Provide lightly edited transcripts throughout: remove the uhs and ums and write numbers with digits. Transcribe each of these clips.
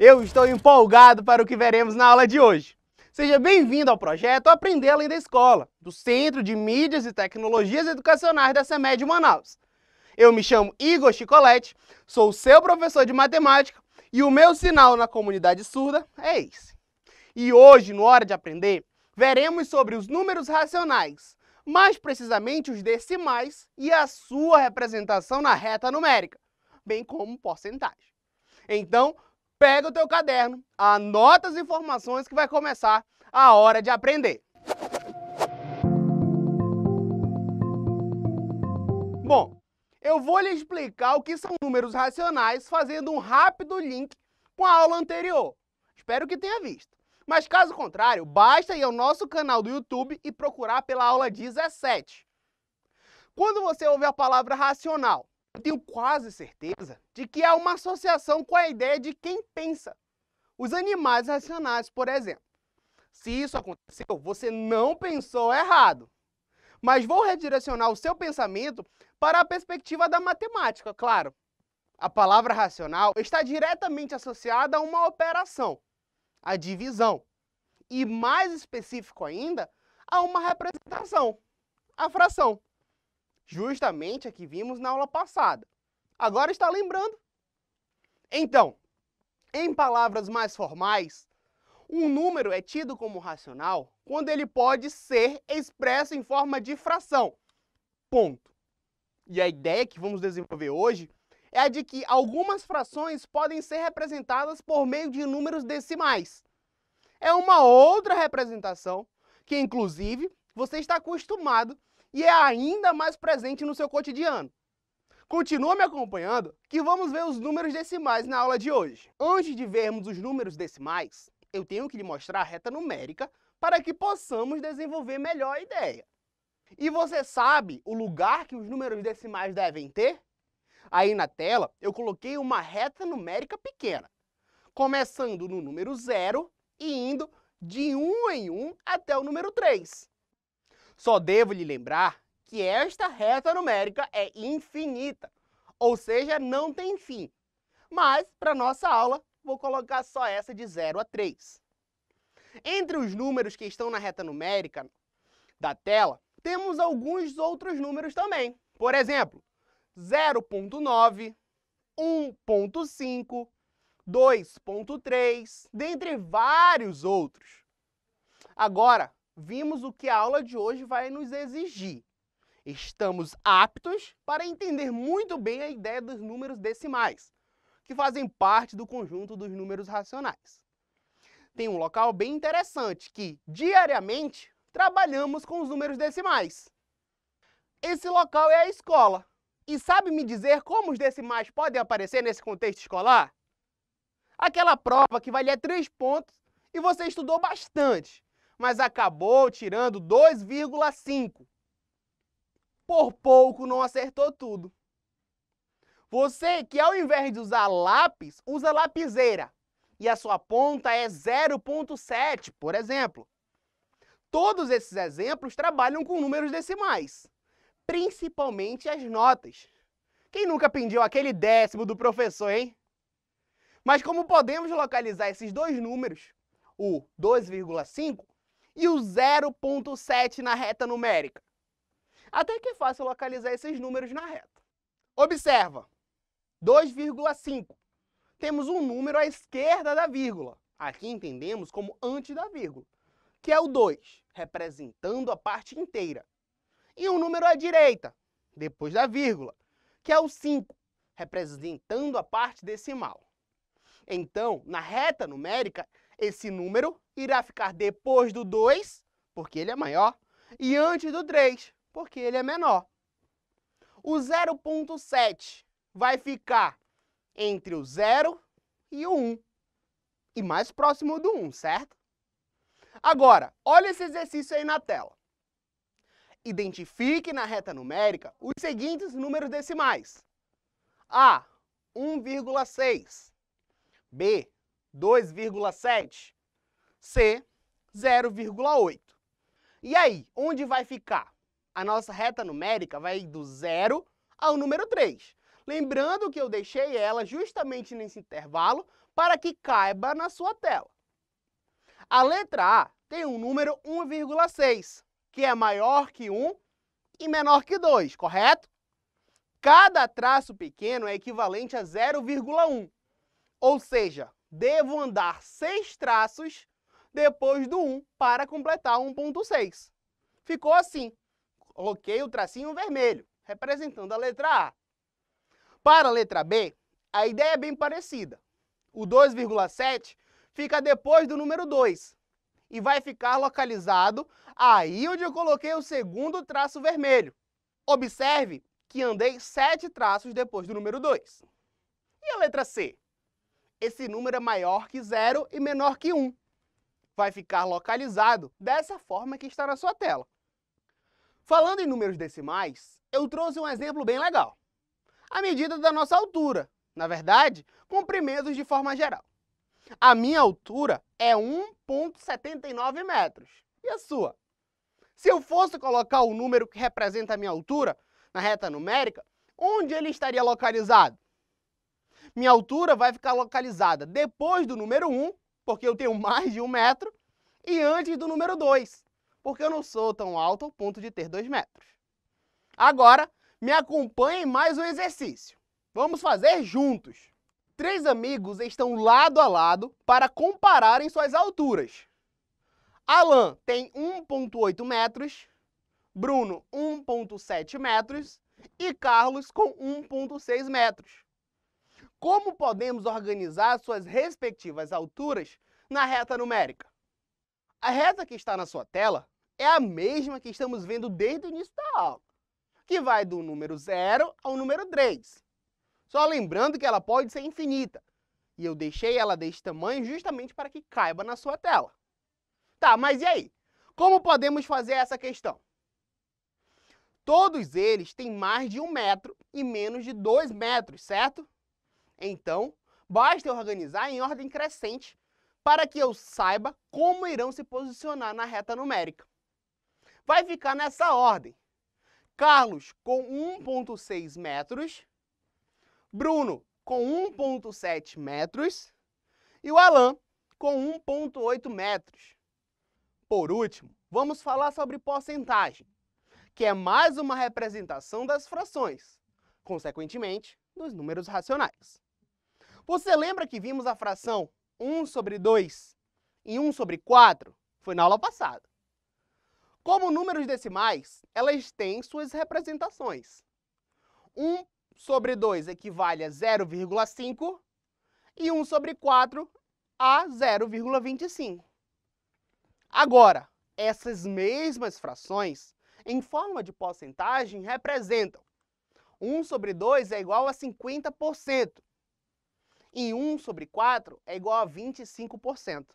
Eu estou empolgado para o que veremos na aula de hoje. Seja bem-vindo ao projeto Aprender Além da Escola, do Centro de Mídias e Tecnologias Educacionais da CEMED Manaus. Eu me chamo Igor Chicoletti, sou seu professor de matemática e o meu sinal na comunidade surda é esse. E hoje, no Hora de Aprender, veremos sobre os números racionais, mais precisamente os decimais e a sua representação na reta numérica, bem como porcentagem. Então, pega o teu caderno, anota as informações que vai começar a Hora de Aprender. Bom, eu vou lhe explicar o que são números racionais fazendo um rápido link com a aula anterior. Espero que tenha visto. Mas caso contrário, basta ir ao nosso canal do YouTube e procurar pela aula 17. Quando você ouve a palavra racional, eu tenho quase certeza de que há uma associação com a ideia de quem pensa. Os animais racionais, por exemplo. Se isso aconteceu, você não pensou errado. Mas vou redirecionar o seu pensamento para a perspectiva da matemática, claro. A palavra racional está diretamente associada a uma operação, a divisão. E mais específico ainda, a uma representação, a fração. Justamente a que vimos na aula passada. Agora está lembrando? Então, em palavras mais formais, um número é tido como racional quando ele pode ser expresso em forma de fração. Ponto. E a ideia que vamos desenvolver hoje é a de que algumas frações podem ser representadas por meio de números decimais. É uma outra representação que, inclusive, você está acostumado e é ainda mais presente no seu cotidiano. Continua me acompanhando que vamos ver os números decimais na aula de hoje. Antes de vermos os números decimais, eu tenho que lhe mostrar a reta numérica para que possamos desenvolver melhor a ideia. E você sabe o lugar que os números decimais devem ter? Aí na tela eu coloquei uma reta numérica pequena, começando no número 0 e indo de 1 em 1 até o número 3. Só devo lhe lembrar que esta reta numérica é infinita, ou seja, não tem fim. Mas, para nossa aula, vou colocar só essa de 0 a 3. Entre os números que estão na reta numérica da tela, temos alguns outros números também. Por exemplo, 0.9, 1.5, 2.3, dentre vários outros. Agora, vimos o que a aula de hoje vai nos exigir. Estamos aptos para entender muito bem a ideia dos números decimais, que fazem parte do conjunto dos números racionais. Tem um local bem interessante que, diariamente, trabalhamos com os números decimais. Esse local é a escola. E sabe me dizer como os decimais podem aparecer nesse contexto escolar? Aquela prova que valia 3 pontos e você estudou bastante, mas acabou tirando 2,5. Por pouco não acertou tudo. Você que ao invés de usar lápis, usa lapiseira e a sua ponta é 0,7, por exemplo. Todos esses exemplos trabalham com números decimais, principalmente as notas. Quem nunca pediu aquele décimo do professor, hein? Mas como podemos localizar esses dois números, o 2,5 e o 0,7 na reta numérica? Até que é fácil localizar esses números na reta. Observa, 2,5. Temos um número à esquerda da vírgula. Aqui entendemos como antes da vírgula, que é o 2, representando a parte inteira. E um número à direita, depois da vírgula, que é o 5, representando a parte decimal. Então, na reta numérica, esse número irá ficar depois do 2, porque ele é maior, e antes do 3, porque ele é menor. O 0,7 vai ficar entre o 0 e o 1, e mais próximo do 1, certo? Agora, olha esse exercício aí na tela. Identifique na reta numérica os seguintes números decimais. A, 1,6. B, 2,7. C, 0,8. E aí, onde vai ficar? A nossa reta numérica vai do 0 ao número 3. Lembrando que eu deixei ela justamente nesse intervalo para que caiba na sua tela. A letra A tem um número 1,6, que é maior que 1 e menor que 2, correto? Cada traço pequeno é equivalente a 0,1, ou seja, devo andar 6 traços depois do 1 para completar 1,6. Ficou assim. Coloquei o tracinho vermelho, representando a letra A. Para a letra B, a ideia é bem parecida. O 2,7 fica depois do número 2 e vai ficar localizado aí onde eu coloquei o segundo traço vermelho. Observe que andei 7 traços depois do número 2. E a letra C? Esse número é maior que 0 e menor que 1. Vai ficar localizado dessa forma que está na sua tela. Falando em números decimais, eu trouxe um exemplo bem legal. A medida da nossa altura, na verdade, comprimentos de forma geral. A minha altura é 1,79 metros. E a sua? Se eu fosse colocar o número que representa a minha altura na reta numérica, onde ele estaria localizado? Minha altura vai ficar localizada depois do número 1, porque eu tenho mais de 1 metro, e antes do número 2, porque eu não sou tão alto ao ponto de ter 2 metros. Agora, me acompanhe em mais um exercício. Vamos fazer juntos. 3 amigos estão lado a lado para compararem suas alturas. Alan tem 1,8 metros, Bruno 1,7 metros e Carlos com 1,6 metros. Como podemos organizar suas respectivas alturas na reta numérica? A reta que está na sua tela é a mesma que estamos vendo desde o início da aula, que vai do número 0 ao número 3. Só lembrando que ela pode ser infinita, e eu deixei ela desse tamanho justamente para que caiba na sua tela. Tá, mas e aí? Como podemos fazer essa questão? Todos eles têm mais de 1 metro e menos de 2 metros, certo? Então, basta eu organizar em ordem crescente para que eu saiba como irão se posicionar na reta numérica. Vai ficar nessa ordem. Carlos com 1,6 metros, Bruno com 1,7 metros e o Alan com 1,8 metros. Por último, vamos falar sobre porcentagem, que é mais uma representação das frações, consequentemente, dos números racionais. Você lembra que vimos a fração 1 sobre 2 e 1 sobre 4? Foi na aula passada. Como números decimais, elas têm suas representações. 1 sobre 2 equivale a 0,5 e 1 sobre 4 a 0,25. Agora, essas mesmas frações, em forma de porcentagem, representam 1 sobre 2 é igual a 50%. E 1 sobre 4 é igual a 25%.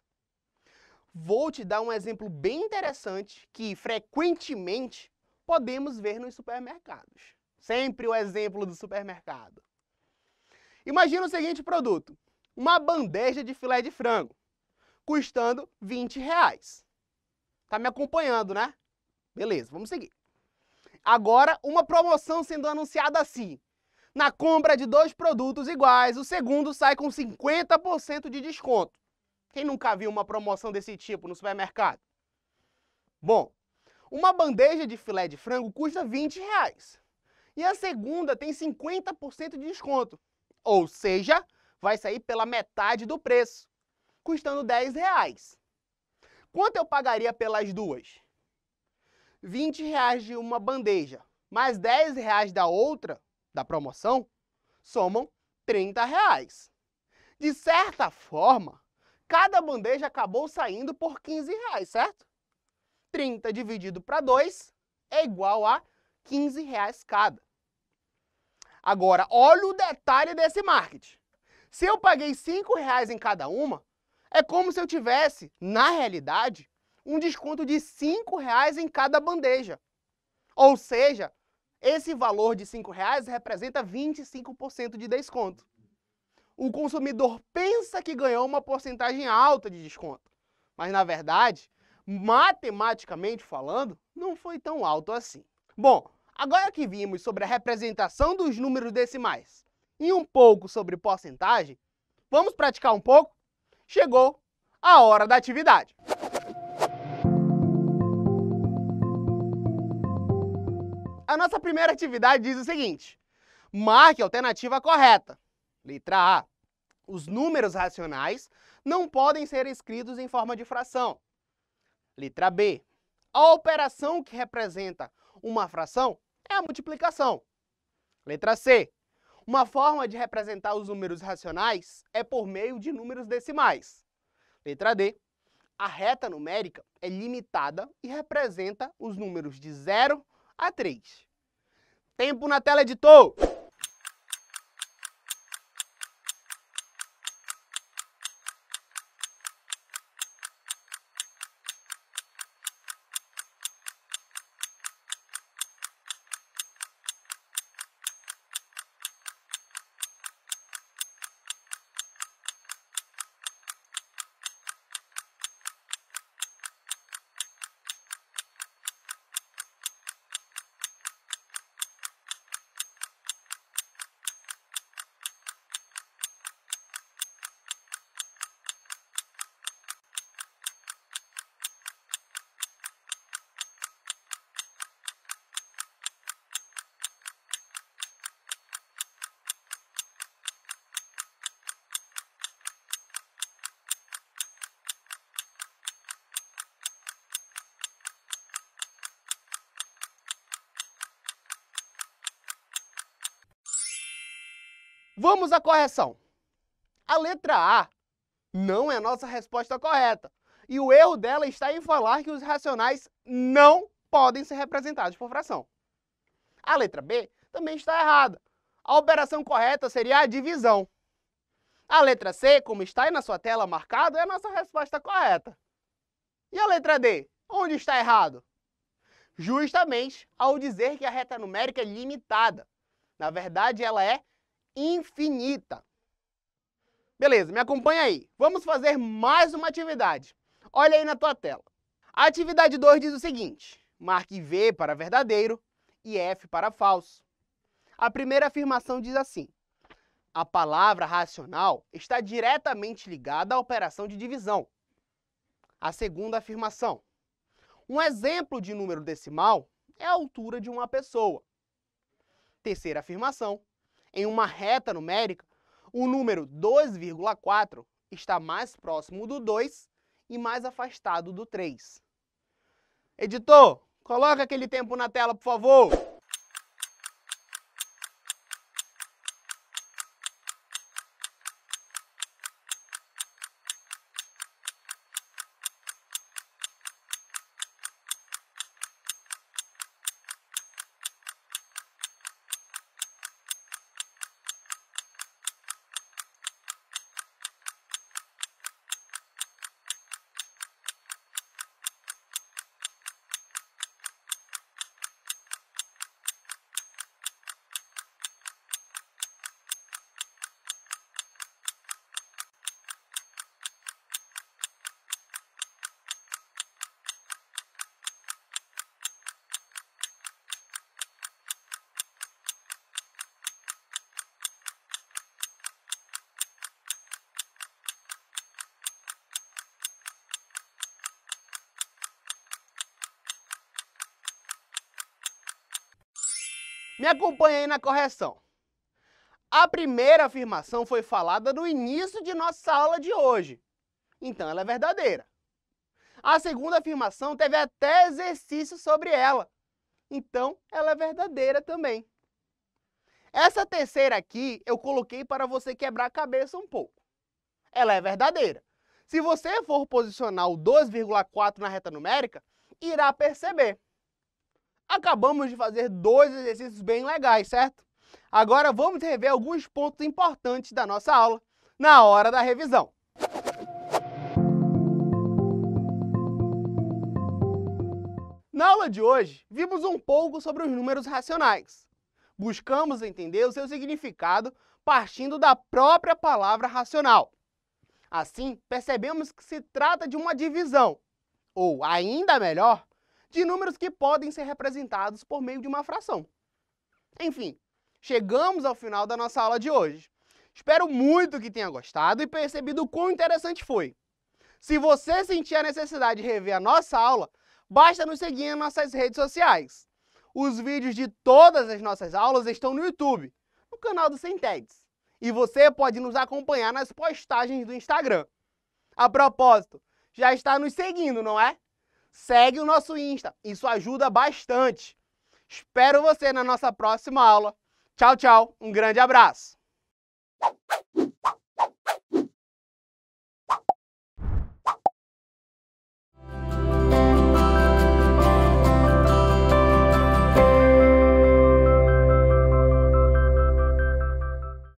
Vou te dar um exemplo bem interessante que, frequentemente, podemos ver nos supermercados. Sempre o exemplo do supermercado. Imagina o seguinte produto. Uma bandeja de filé de frango, custando R$20. Tá me acompanhando, né? Beleza, vamos seguir. Agora, uma promoção sendo anunciada assim. Na compra de 2 produtos iguais, o segundo sai com 50% de desconto. Quem nunca viu uma promoção desse tipo no supermercado? Bom, uma bandeja de filé de frango custa R$20. E a segunda tem 50% de desconto. Ou seja, vai sair pela metade do preço, custando R$10. Quanto eu pagaria pelas duas? R$20 de uma bandeja, mais R$10 da outra, da promoção, somam R$30. De certa forma, cada bandeja acabou saindo por R$15, certo? 30 dividido para 2 é igual a R$15 cada. Agora, olha o detalhe desse marketing. Se eu paguei R$5 em cada uma, é como se eu tivesse, na realidade, um desconto de R$5 em cada bandeja. Ou seja, esse valor de R$5 representa 25% de desconto. O consumidor pensa que ganhou uma porcentagem alta de desconto, mas na verdade, matematicamente falando, não foi tão alto assim. Bom, Agora que vimos sobre a representação dos números decimais e um pouco sobre porcentagem, vamos praticar um pouco? Chegou a hora da atividade! A nossa primeira atividade diz o seguinte: marque a alternativa correta. Letra A. Os números racionais não podem ser escritos em forma de fração. Letra B. A operação que representa uma fração é a multiplicação. Letra C. Uma forma de representar os números racionais é por meio de números decimais. Letra D. A reta numérica é limitada e representa os números de 0 a 3. Tempo na tela, editor! Vamos à correção. A letra A não é a nossa resposta correta. E o erro dela está em falar que os racionais não podem ser representados por fração. A letra B também está errada. A operação correta seria a divisão. A letra C, como está aí na sua tela marcado, é a nossa resposta correta. E a letra D, onde está errado? Justamente ao dizer que a reta numérica é limitada. Na verdade, ela é infinita. Beleza, me acompanha aí. Vamos fazer mais uma atividade. Olha aí na tua tela. A atividade 2 diz o seguinte: marque V para verdadeiro e F para falso. A primeira afirmação diz assim: a palavra racional está diretamente ligada à operação de divisão. A segunda afirmação: um exemplo de número decimal é a altura de uma pessoa. Terceira afirmação: em uma reta numérica, o número 2,4 está mais próximo do 2 e mais afastado do 3. Editor, coloca aquele tempo na tela, por favor. Me acompanha aí na correção. A primeira afirmação foi falada no início de nossa aula de hoje, então ela é verdadeira. A segunda afirmação teve até exercício sobre ela, então ela é verdadeira também. Essa terceira aqui eu coloquei para você quebrar a cabeça um pouco. Ela é verdadeira. Se você for posicionar o 2,4 na reta numérica, irá perceber. Acabamos de fazer 2 exercícios bem legais, certo? Agora vamos rever alguns pontos importantes da nossa aula na hora da revisão. Na aula de hoje, vimos um pouco sobre os números racionais. Buscamos entender o seu significado partindo da própria palavra racional. Assim, percebemos que se trata de uma divisão, ou ainda melhor, de números que podem ser representados por meio de uma fração. Enfim, chegamos ao final da nossa aula de hoje. Espero muito que tenha gostado e percebido o quão interessante foi. Se você sentir a necessidade de rever a nossa aula, basta nos seguir em nossas redes sociais. Os vídeos de todas as nossas aulas estão no YouTube, no canal do Centedes. E você pode nos acompanhar nas postagens do Instagram. A propósito, já está nos seguindo, não é? Segue o nosso Insta, isso ajuda bastante. Espero você na nossa próxima aula. Tchau, tchau, um grande abraço!